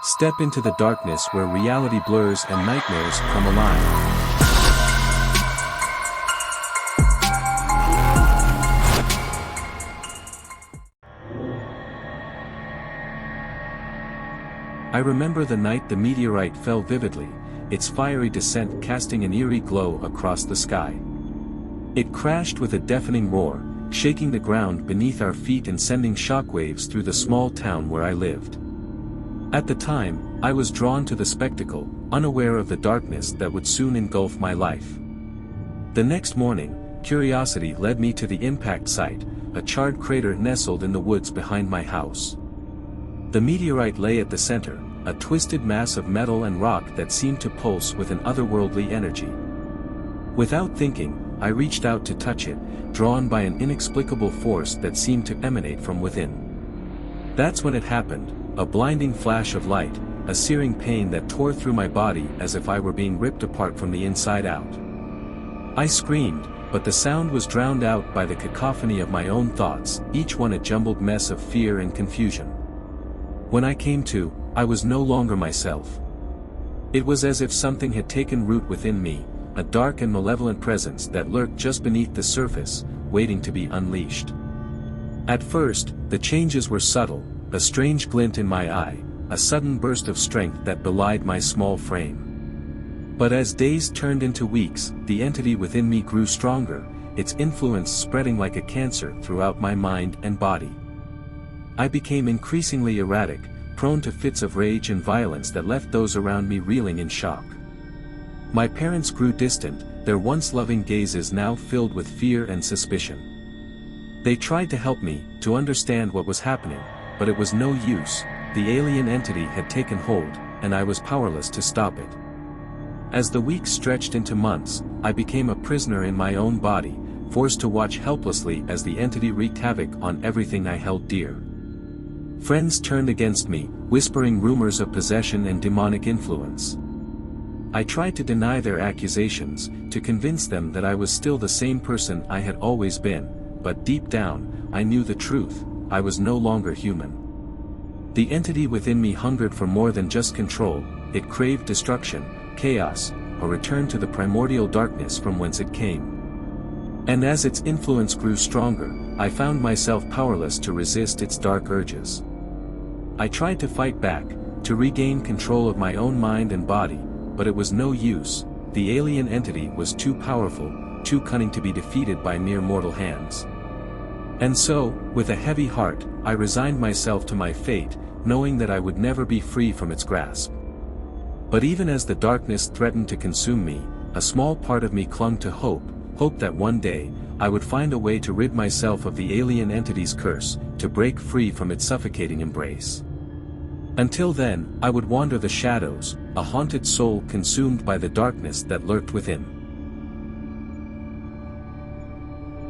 Step into the darkness where reality blurs and nightmares come alive. I remember the night the meteorite fell vividly, its fiery descent casting an eerie glow across the sky. It crashed with a deafening roar, shaking the ground beneath our feet and sending shockwaves through the small town where I lived. At the time, I was drawn to the spectacle, unaware of the darkness that would soon engulf my life. The next morning, curiosity led me to the impact site, a charred crater nestled in the woods behind my house. The meteorite lay at the center, a twisted mass of metal and rock that seemed to pulse with an otherworldly energy. Without thinking, I reached out to touch it, drawn by an inexplicable force that seemed to emanate from within. That's when it happened, a blinding flash of light, a searing pain that tore through my body as if I were being ripped apart from the inside out. I screamed, but the sound was drowned out by the cacophony of my own thoughts, each one a jumbled mess of fear and confusion. When I came to, I was no longer myself. It was as if something had taken root within me, a dark and malevolent presence that lurked just beneath the surface, waiting to be unleashed. At first, the changes were subtle, a strange glint in my eye, a sudden burst of strength that belied my small frame. But as days turned into weeks, the entity within me grew stronger, its influence spreading like a cancer throughout my mind and body. I became increasingly erratic, prone to fits of rage and violence that left those around me reeling in shock. My parents grew distant, their once loving gazes now filled with fear and suspicion. They tried to help me, to understand what was happening, but it was no use, the alien entity had taken hold, and I was powerless to stop it. As the weeks stretched into months, I became a prisoner in my own body, forced to watch helplessly as the entity wreaked havoc on everything I held dear. Friends turned against me, whispering rumors of possession and demonic influence. I tried to deny their accusations, to convince them that I was still the same person I had always been, but deep down, I knew the truth, I was no longer human. The entity within me hungered for more than just control, it craved destruction, chaos, a return to the primordial darkness from whence it came. And as its influence grew stronger, I found myself powerless to resist its dark urges. I tried to fight back, to regain control of my own mind and body, but it was no use, the alien entity was too powerful, too cunning to be defeated by mere mortal hands. And so, with a heavy heart, I resigned myself to my fate, knowing that I would never be free from its grasp. But even as the darkness threatened to consume me, a small part of me clung to hope that one day, I would find a way to rid myself of the alien entity's curse, to break free from its suffocating embrace. Until then, I would wander the shadows, a haunted soul consumed by the darkness that lurked within.